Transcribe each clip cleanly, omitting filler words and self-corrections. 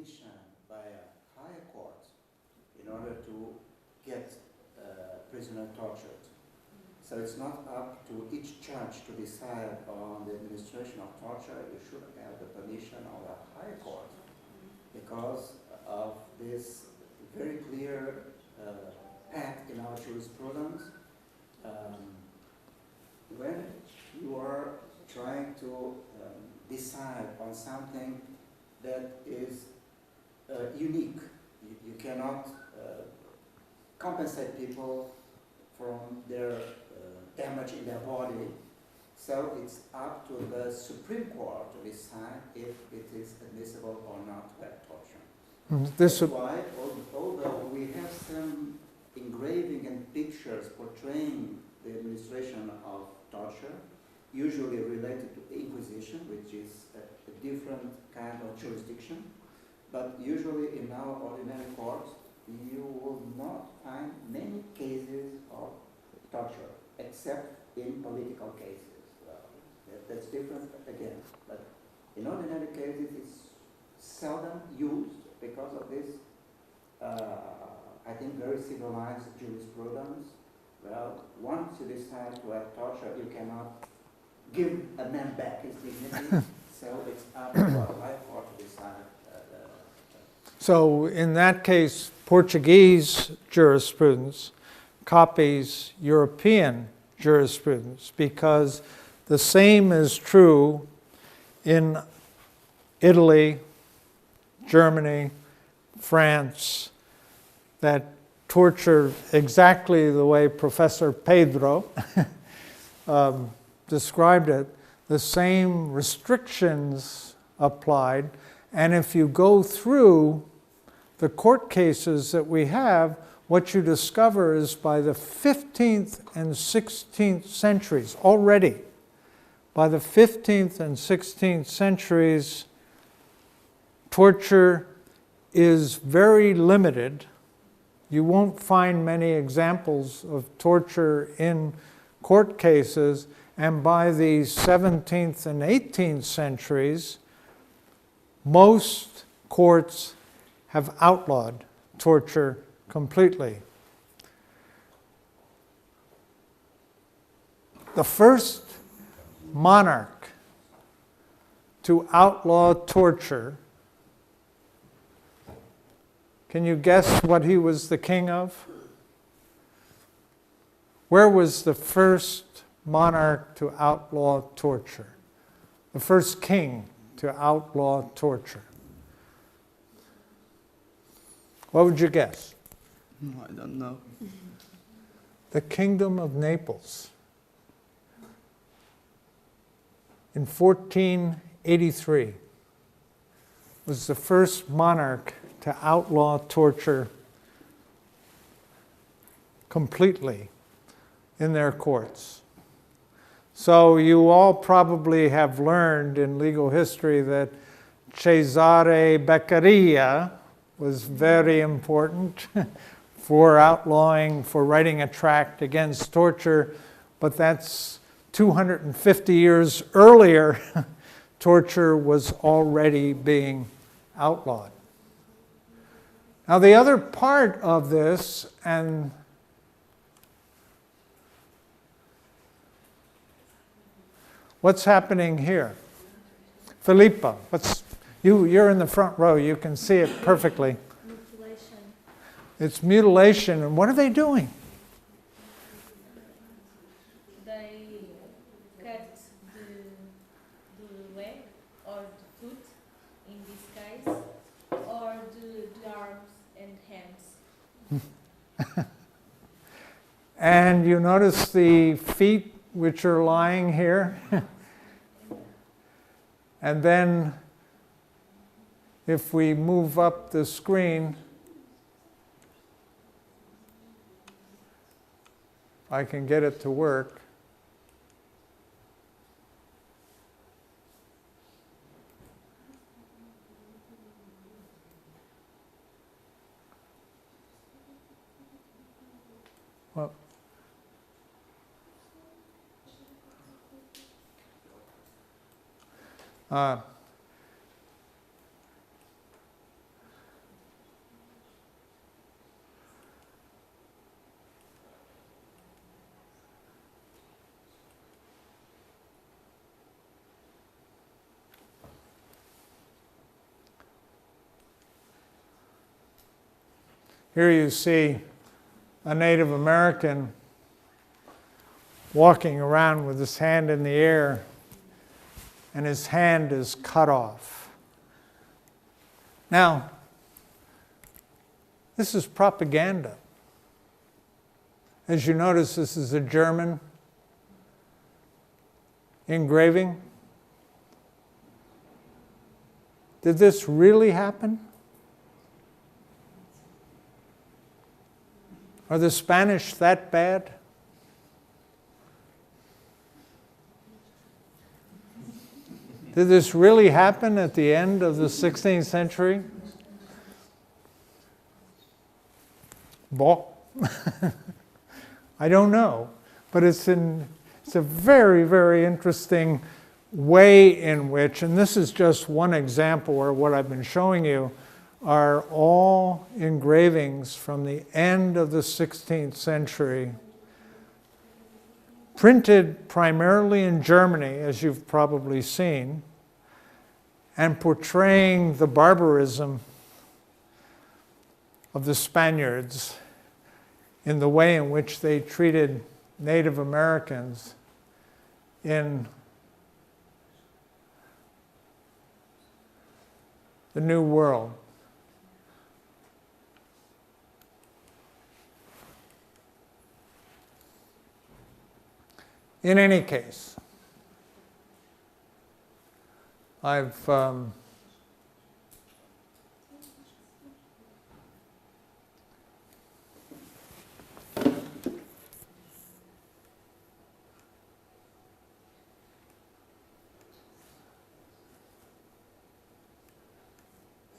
permission by a higher court in order to get prisoner tortured. So it's not up to each judge to decide on the administration of torture. You should have the permission of a higher court because of this very clear path in our jurisprudence. When you are trying to decide on something that is unique, you cannot compensate people from their damage in their body. So it's up to the Supreme Court to decide if it is admissible or not to have torture. That's why, although we have some engraving and pictures portraying the administration of torture, usually related to Inquisition, which is a different kind of jurisdiction, but usually in our ordinary courts, you will not find many cases of torture, except in political cases. That's different again. But in ordinary cases, it's seldom used because of this, I think, very civilized jurisprudence. Well, once you decide to have torture, you cannot give a man back his dignity. So it's up to a high court to decide. So in that case, Portuguese jurisprudence copies European jurisprudence, because the same is true in Italy, Germany, France, that torture exactly the way Professor Pedro described it. The same restrictions applied, and if you go through the court cases that we have, what you discover is by the 15th and 16th centuries, already, by the 15th and 16th centuries, torture is very limited. You won't find many examples of torture in court cases, and by the 17th and 18th centuries, most courts have outlawed torture completely. The first monarch to outlaw torture, can you guess what he was the king of? Where was the first monarch to outlaw torture? The first king to outlaw torture? What would you guess? No, I don't know. The Kingdom of Naples. In 1483 was the first monarch to outlaw torture completely in their courts. So you all probably have learned in legal history that Cesare Beccaria was very important for outlawing, for writing a tract against torture, but that's 250 years earlier. Torture was already being outlawed. Now the other part of this, and what's happening here? Filippa, you're in the front row, you can see it perfectly. Mutilation. It's mutilation, and what are they doing? They cut the leg or the foot, in this case, or the arms and hands. And you notice the feet which are lying here? And then if we move up the screen, I can get it to work. Well, Here you see a Native American walking around with his hand in the air, and his hand is cut off. Now, this is propaganda. As you notice, this is a German engraving. Did this really happen? Are the Spanish that bad? Did this really happen at the end of the 16th century? Well, I don't know, but it's a very, very interesting way in which, and this is just one example where what I've been showing you are all engravings from the end of the 16th century, printed primarily in Germany, as you've probably seen, and portraying the barbarism of the Spaniards in the way in which they treated Native Americans in the New World. In any case,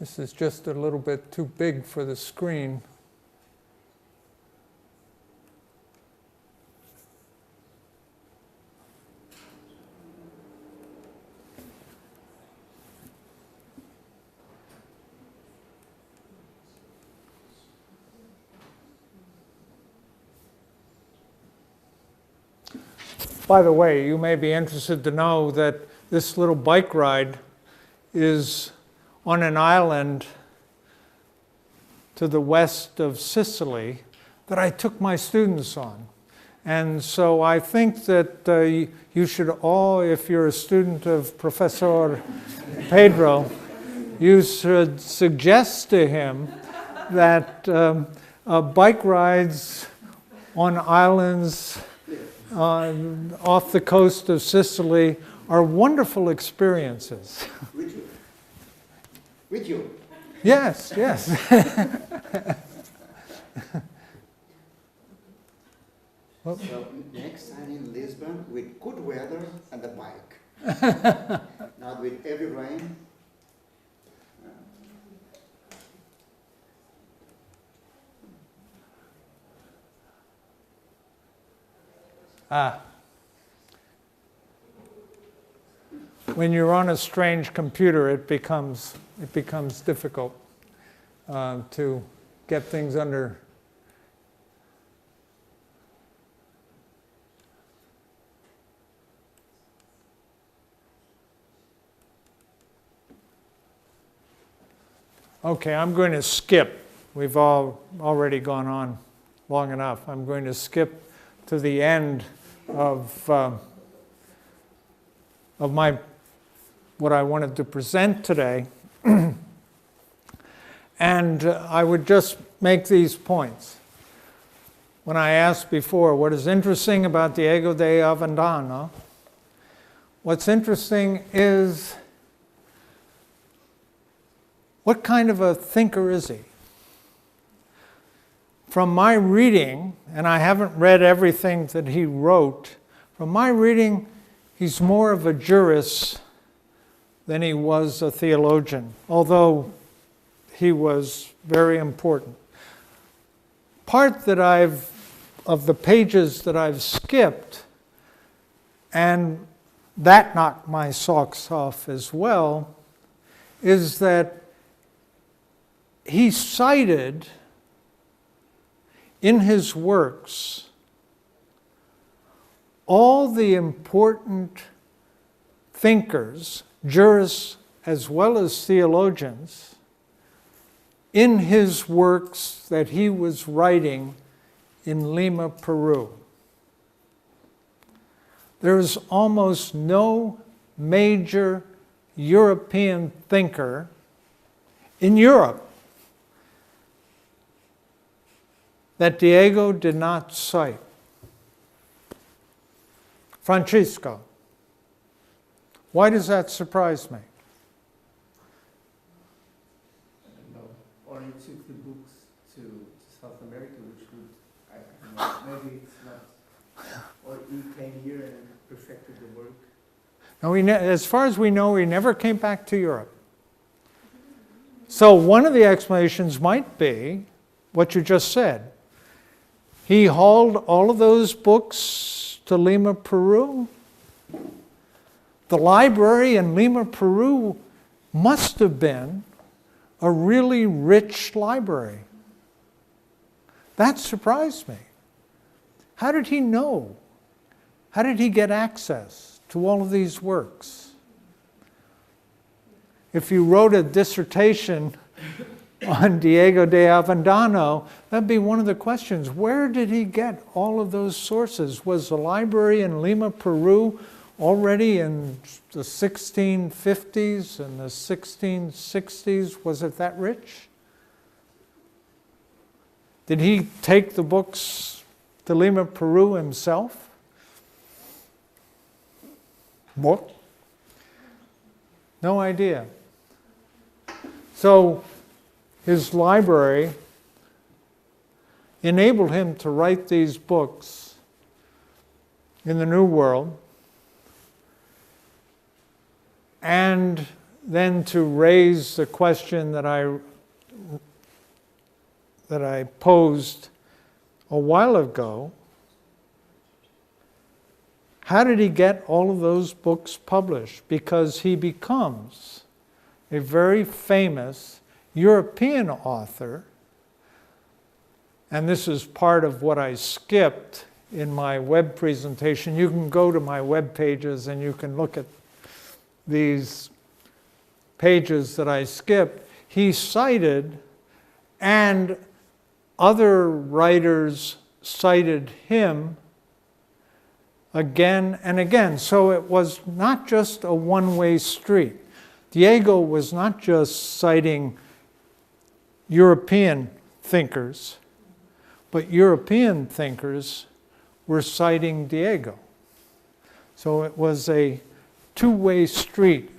this is just a little bit too big for the screen. By the way, you may be interested to know that this little bike ride is on an island to the west of Sicily that I took my students on. And so I think that you should all, if you're a student of Professor Pedro, you should suggest to him that bike rides on islands off the coast of Sicily are wonderful experiences. With you? With you? Yes, yes. So next time in Lisbon with good weather and a bike. Not with heavy rain. When you're on a strange computer, it becomes difficult to get things under. Okay, I'm going to skip. We've already gone on long enough. I'm going to skip to the end of what I wanted to present today. And I would just make these points. When I asked before, what is interesting about Diego de Avendano? What's interesting is, what kind of a thinker is he? From my reading, and I haven't read everything that he wrote, from my reading, he's more of a jurist than he was a theologian, although he was very important. Part that of the pages that I've skipped, and that knocked my socks off as well, is that he cited in his works all the important thinkers, jurists as well as theologians, in his works that he was writing in Lima, Peru. There's almost no major European thinker in Europe that Diego did not cite. Francisco. Why does that surprise me? No. Or he took the books to South America, which would, I don't know, maybe it's not. Or he came here and perfected the work. No, as far as we know, he never came back to Europe. So one of the explanations might be what you just said. He hauled all of those books to Lima, Peru. The library in Lima, Peru must have been a really rich library. That surprised me. How did he know? How did he get access to all of these works? If you wrote a dissertation on Diego de Avendano, that'd be one of the questions. Where did he get all of those sources? Was the library in Lima, Peru already in the 1650s and the 1660s? Was it that rich? Did he take the books to Lima, Peru himself? What? No idea. So his library enabled him to write these books in the New World, and then to raise the question that I posed a while ago. How did he get all of those books published? Because he becomes a very famous European author, and this is part of what I skipped in my web presentation. You can go to my web pages and you can look at these pages that I skipped. He cited, and other writers cited him again and again. So it was not just a one-way street. Diego was not just citing European thinkers, but European thinkers were citing Diego. So it was a two-way street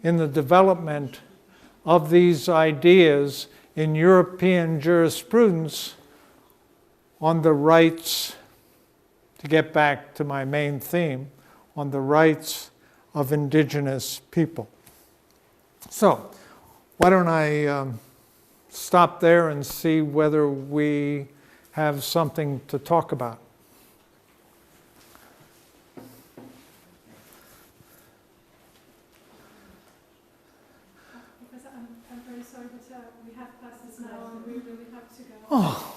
in the development of these ideas in European jurisprudence on the rights, to get back to my main theme, on the rights of indigenous people. So, why don't I stop there and see whether we have something to talk about. Professor, I'm very sorry, but we have classes now and we really have to go. Oh.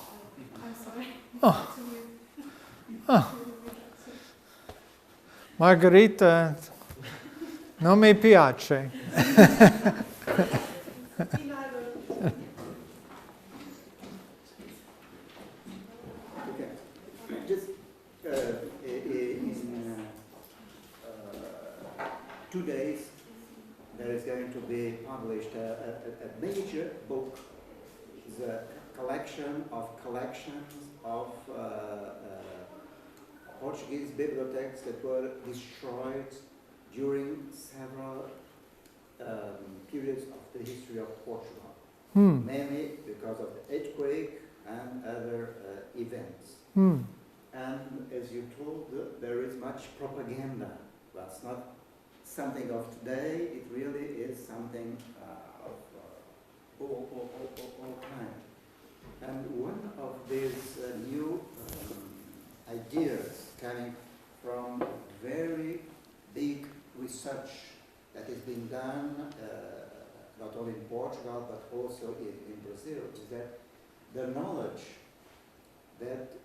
I'm sorry. Oh. Oh. Margherita, non mi piace. Just in 2 days, there is going to be published a major book, the collection of collections of Portuguese bibliotheques that were destroyed during several periods of the history of Portugal, mainly because of the earthquake and other events. And as you told, there is much propaganda. That's not something of today, it really is something of all time. And one of these new ideas coming from very big research that is being done not only in Portugal but also in Brazil, is that the knowledge that,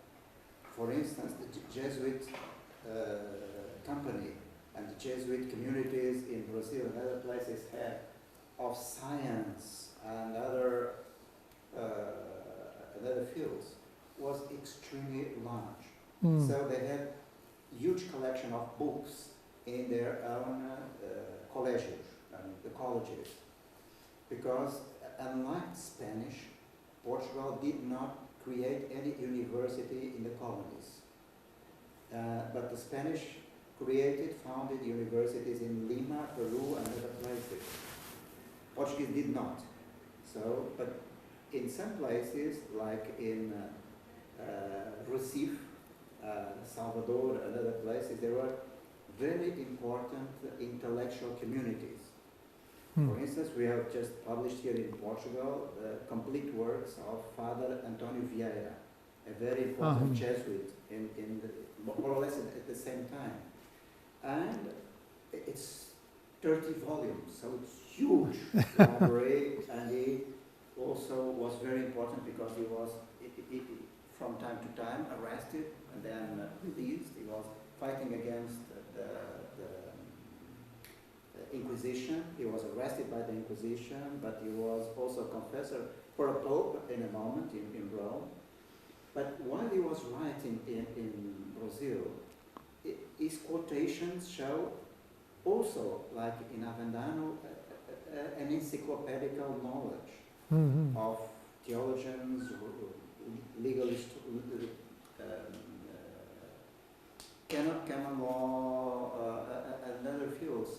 for instance, the Jesuit company and the Jesuit communities in Brazil and other places have of science and other fields was extremely large. Mm. So they had huge collection of books in their own colleges, the colleges, because unlike Spanish, Portugal did not create any university in the colonies. But the Spanish founded universities in Lima, Peru, and other places. Portuguese did not. So, but in some places, like in Recife, Salvador, and other places, there were very important intellectual communities. For instance, we have just published here in Portugal the complete works of Father António Vieira, a very important Jesuit in more or less at the same time. And it's 30 volumes, so it's huge library, and he also was very important because he was, from time to time, arrested and then released. He was fighting against the Inquisition. He was arrested by the Inquisition, but he was also confessor for a pope in a moment in Rome. But while he was writing in Brazil, his quotations show also, like in Avendano, an encyclopedical knowledge of theologians, legalists, canon law, and other fields.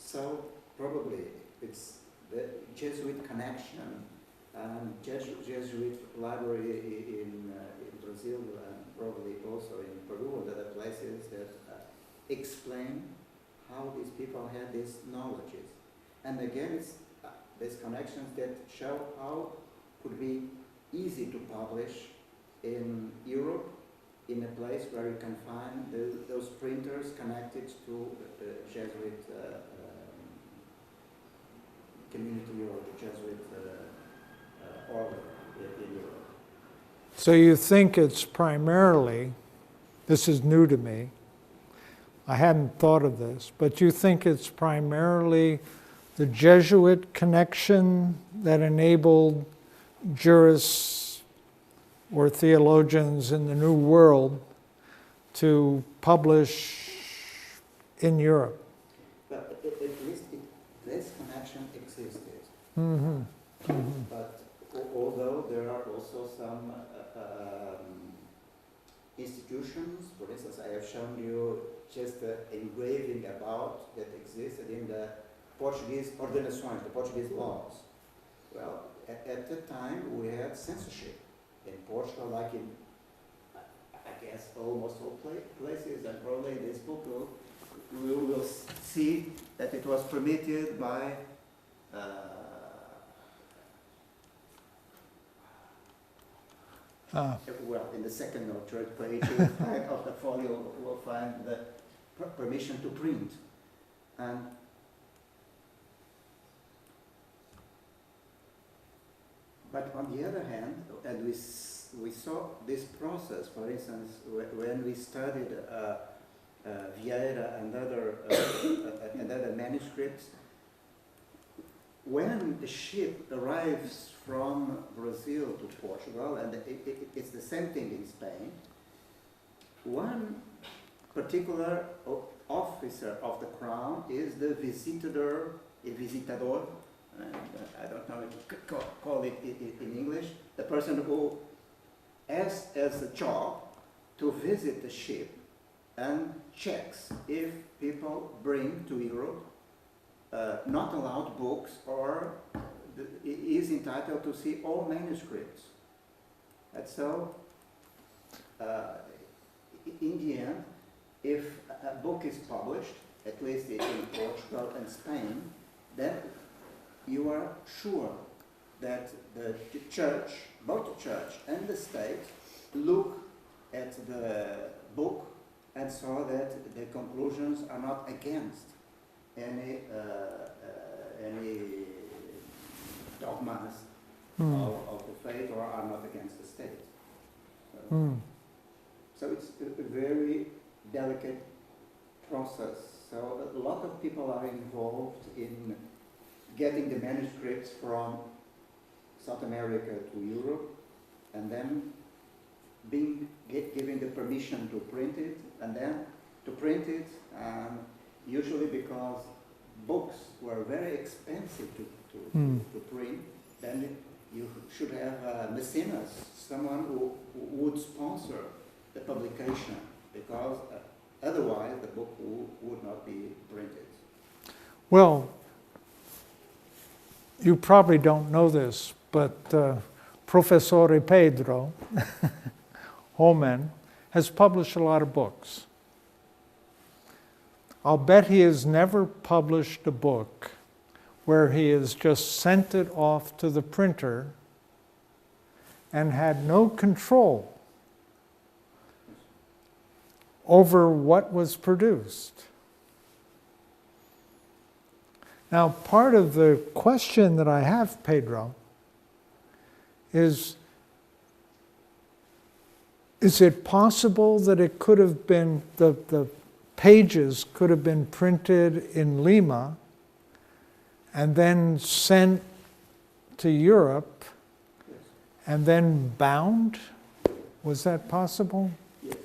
So probably it's the Jesuit connection and Jesuit library in Brazil and probably also in Peru and other places that explain how these people had these knowledges. And again, it's these connections that show how it could be easy to publish in Europe, in a place where you can find those printers connected to the Jesuit community or the Jesuit order in Europe. So you think it's primarily, this is new to me, I hadn't thought of this, but you think it's primarily the Jesuit connection that enabled jurists or theologians in the New World to publish in Europe? But at least this connection existed. But although there are also some institutions, for instance, I have shown you just the engraving about that existed in the Portuguese ordenações, the Portuguese laws. Well, at the time we had censorship in Portugal, like in, I guess, almost all places, and probably in this book we will see that it was permitted by well, in the second or third page of the folio, we'll find the permission to print. And but on the other hand, and we saw this process, for instance, when we studied Vieira and other manuscripts, when the ship arrives from Brazil to Portugal, and it's the same thing in Spain, one particular officer of the crown is the visitador, and I don't know if you call it in English, the person who has as a job to visit the ship and checks if people bring to Europe not allowed books or is entitled to see all manuscripts. And so, in the end, if a book is published, at least in Portugal and Spain, then you are sure that the church, both the church and the state, look at the book and saw that the conclusions are not against any dogmas of the faith or are not against the state. So it's a very delicate process. So a lot of people are involved in getting the manuscripts from South America to Europe, and then giving the permission to print it, and then to print it, usually because books were very expensive to print, then you should have mecenas, someone who would sponsor the publication, because otherwise the book would not be printed. Well, you probably don't know this, but Professor Pedro Holman has published a lot of books. I'll bet he has never published a book where he has just sent it off to the printer and had no control over what was produced. Now, part of the question that I have, Pedro, is it possible that it could have been, the pages could have been printed in Lima and then sent to Europe and then bound? Was that possible? Yes.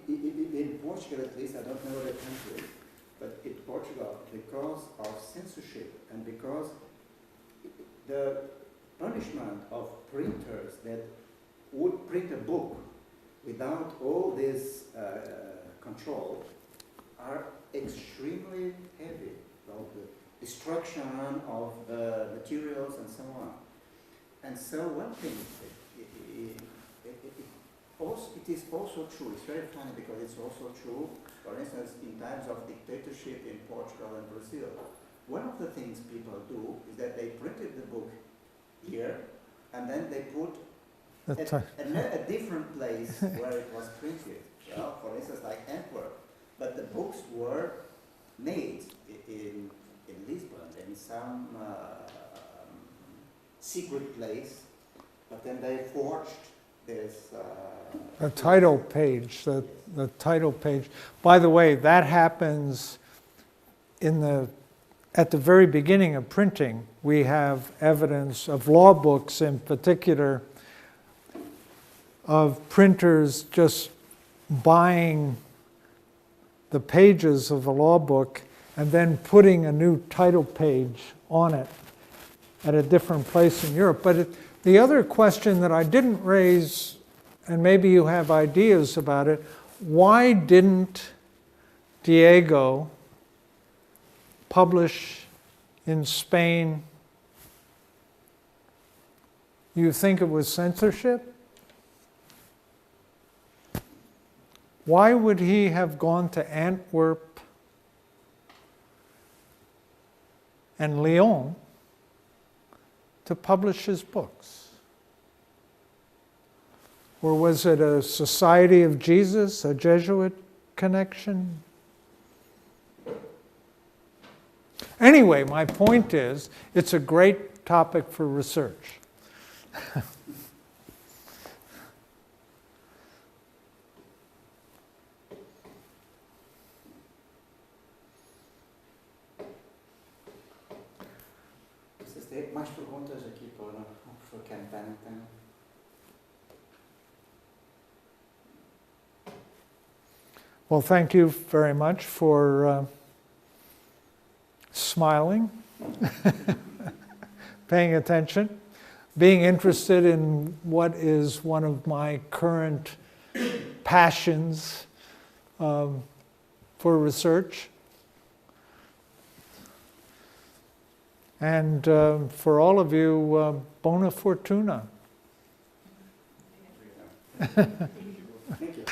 In Portugal, at least, I don't know the country, but in Portugal, because of censorship and because the punishment of printers that would print a book without all this control are extremely heavy. Well, the destruction of the materials and so on. And so one thing, it is also true, it's very funny because it's also true, for instance, in times of dictatorship in Portugal and Brazil, one of the things people do is that they printed the book here and then they put a different place where it was printed. Well, for instance, like Antwerp. But the books were made in Lisbon, in some secret place, but then they forged this... the title page, the title page. By the way, that happens at the very beginning of printing. We have evidence of law books in particular, of printers just buying the pages of a law book and then putting a new title page on it at a different place in Europe. But the other question that I didn't raise, and maybe you have ideas about it, why didn't Diego publish in Spain? You think it was censorship? Why would he have gone to Antwerp and Lyon to publish his books? Or was it a Society of Jesus, a Jesuit connection? Anyway, my point is, it's a great topic for research. Tem mais perguntas aqui para o professor Pennington? Well, thank you very much for smiling, paying attention, being interested in what is one of my current passions for research. And for all of you, bona fortuna. Thank you.